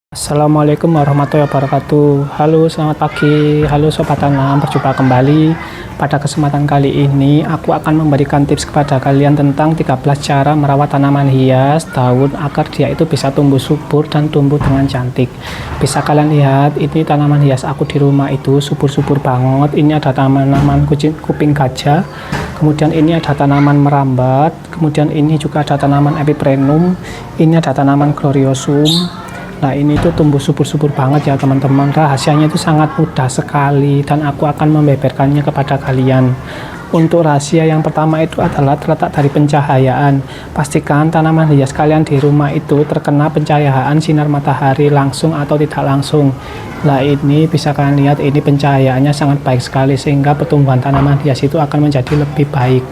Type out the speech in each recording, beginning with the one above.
Assalamualaikum warahmatullahi wabarakatuh. Halo, selamat pagi. Halo Sobat Tanam, berjumpa kembali. Pada kesempatan kali ini, aku akan memberikan tips kepada kalian tentang 13 cara merawat tanaman hias daun agar dia itu bisa tumbuh subur dan tumbuh dengan cantik. Bisa kalian lihat, ini tanaman hias aku di rumah itu subur-subur banget. Ini ada tanaman kuping gajah, kemudian ini ada tanaman merambat, kemudian ini juga ada tanaman epiprenum, ini ada tanaman gloriosum. Nah, ini tuh tumbuh subur-subur banget ya teman-teman. Rahasianya itu sangat mudah sekali dan aku akan membeberkannya kepada kalian. Untuk rahasia yang pertama itu adalah terletak dari pencahayaan. Pastikan tanaman hias kalian di rumah itu terkena pencahayaan sinar matahari langsung atau tidak langsung. Nah, ini bisa kalian lihat, ini pencahayaannya sangat baik sekali sehingga pertumbuhan tanaman hias itu akan menjadi lebih baik.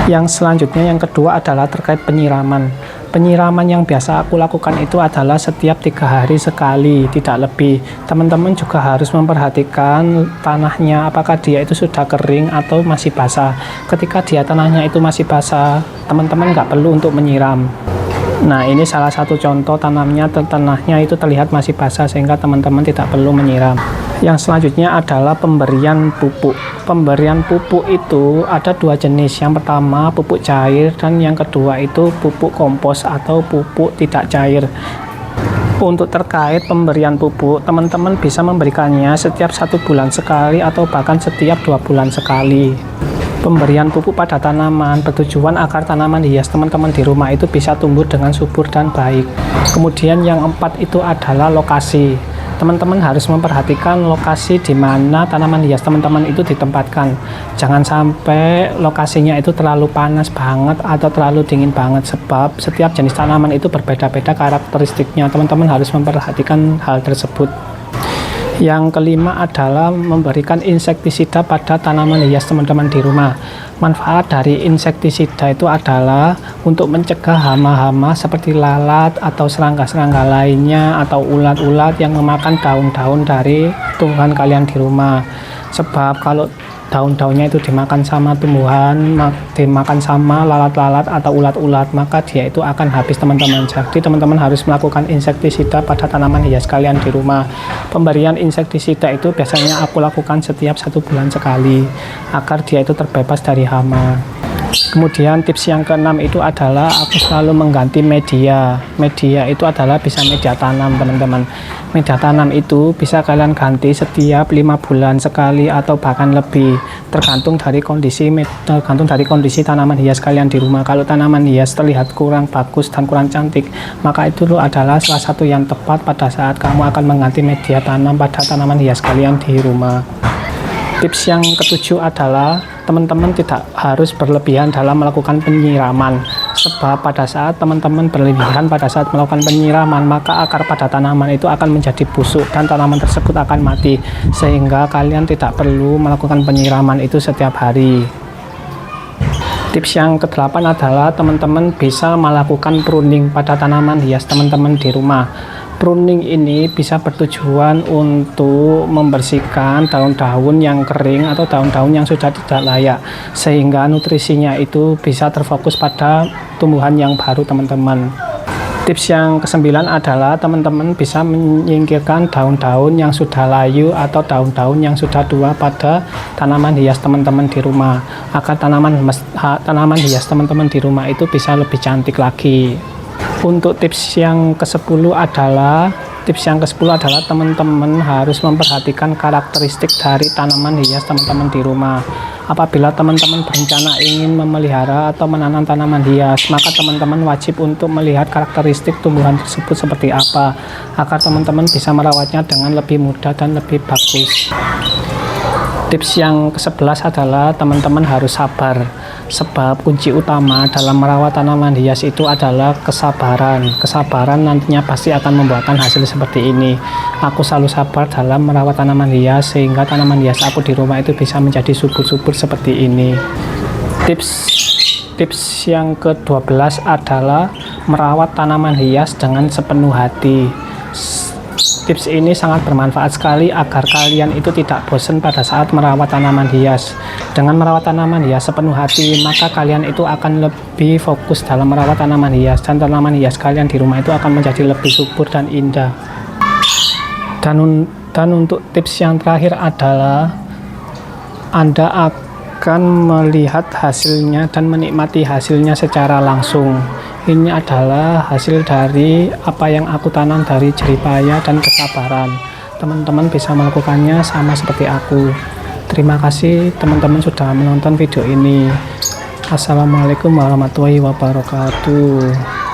Yang selanjutnya, yang kedua adalah terkait penyiraman. Penyiraman yang biasa aku lakukan itu adalah setiap 3 hari sekali, tidak lebih. Teman-teman juga harus memperhatikan tanahnya, apakah dia itu sudah kering atau masih basah. Ketika dia tanahnya itu masih basah, teman-teman nggak perlu untuk menyiram. Nah, ini salah satu contoh tanamnya, tanahnya itu terlihat masih basah sehingga teman-teman tidak perlu menyiram. Yang selanjutnya adalah pemberian pupuk. Pemberian pupuk itu ada 2 jenis. Yang pertama pupuk cair dan yang kedua itu pupuk kompos atau pupuk tidak cair. Untuk terkait pemberian pupuk, teman-teman bisa memberikannya setiap 1 bulan sekali atau bahkan setiap 2 bulan sekali. Pemberian pupuk pada tanaman bertujuan agar tanaman hias teman-teman di rumah itu bisa tumbuh dengan subur dan baik. Kemudian yang 4 itu adalah lokasi. Teman-teman harus memperhatikan lokasi di mana tanaman hias teman-teman itu ditempatkan. Jangan sampai lokasinya itu terlalu panas banget atau terlalu dingin banget, sebab setiap jenis tanaman itu berbeda-beda karakteristiknya. Teman-teman harus memperhatikan hal tersebut. Yang kelima adalah memberikan insektisida pada tanaman hias teman-teman di rumah. Manfaat dari insektisida itu adalah untuk mencegah hama-hama seperti lalat atau serangga-serangga lainnya atau ulat-ulat yang memakan daun-daun dari tumbuhan kalian di rumah. Sebab kalau daun-daunnya itu dimakan sama tumbuhan, dimakan sama lalat-lalat atau ulat-ulat, maka dia itu akan habis teman-teman. Jadi teman-teman harus melakukan insektisida pada tanaman hias kalian di rumah. Pemberian insektisida itu biasanya aku lakukan setiap 1 bulan sekali agar dia itu terbebas dari hama. Kemudian tips yang keenam itu adalah aku selalu mengganti media. Media itu adalah bisa media tanam teman-teman. Media tanam itu bisa kalian ganti setiap 5 bulan sekali atau bahkan lebih, tergantung dari kondisi tanaman hias kalian di rumah. Kalau tanaman hias terlihat kurang bagus dan kurang cantik, maka itu adalah salah satu yang tepat pada saat kamu akan mengganti media tanam pada tanaman hias kalian di rumah. Tips yang ketujuh adalah teman-teman tidak harus berlebihan dalam melakukan penyiraman, sebab pada saat teman-teman berlebihan pada saat melakukan penyiraman, maka akar pada tanaman itu akan menjadi busuk dan tanaman tersebut akan mati, sehingga kalian tidak perlu melakukan penyiraman itu setiap hari. Tips yang ke-8 adalah teman-teman bisa melakukan pruning pada tanaman hias teman-teman di rumah. Pruning ini bisa bertujuan untuk membersihkan daun-daun yang kering atau daun-daun yang sudah tidak layak, sehingga nutrisinya itu bisa terfokus pada tumbuhan yang baru teman-teman. Tips yang ke-9 adalah teman-teman bisa menyingkirkan daun-daun yang sudah layu atau daun-daun yang sudah tua pada tanaman hias teman-teman di rumah, agar tanaman hias teman-teman di rumah itu bisa lebih cantik lagi. Untuk tips yang ke-10 adalah teman-teman harus memperhatikan karakteristik dari tanaman hias teman-teman di rumah. Apabila teman-teman berencana ingin memelihara atau menanam tanaman hias, maka teman-teman wajib untuk melihat karakteristik tumbuhan tersebut seperti apa, agar teman-teman bisa merawatnya dengan lebih mudah dan lebih bagus. Tips yang ke-11 adalah teman-teman harus sabar, sebab kunci utama dalam merawat tanaman hias itu adalah kesabaran. Kesabaran nantinya pasti akan membuahkan hasil seperti ini. Aku selalu sabar dalam merawat tanaman hias sehingga tanaman hias aku di rumah itu bisa menjadi subur-subur seperti ini. Tips yang ke-12 adalah merawat tanaman hias dengan sepenuh hati. Tips ini sangat bermanfaat sekali agar kalian itu tidak bosan pada saat merawat tanaman hias. Dengan merawat tanaman hias sepenuh hati, maka kalian itu akan lebih fokus dalam merawat tanaman hias, dan tanaman hias kalian di rumah itu akan menjadi lebih subur dan indah. Dan untuk tips yang terakhir adalah Anda akan melihat hasilnya dan menikmati hasilnya secara langsung. Ini adalah hasil dari apa yang aku tanam dari jerih payah dan kesabaran. Teman-teman bisa melakukannya sama seperti aku. Terima kasih teman-teman sudah menonton video ini. Assalamualaikum warahmatullahi wabarakatuh.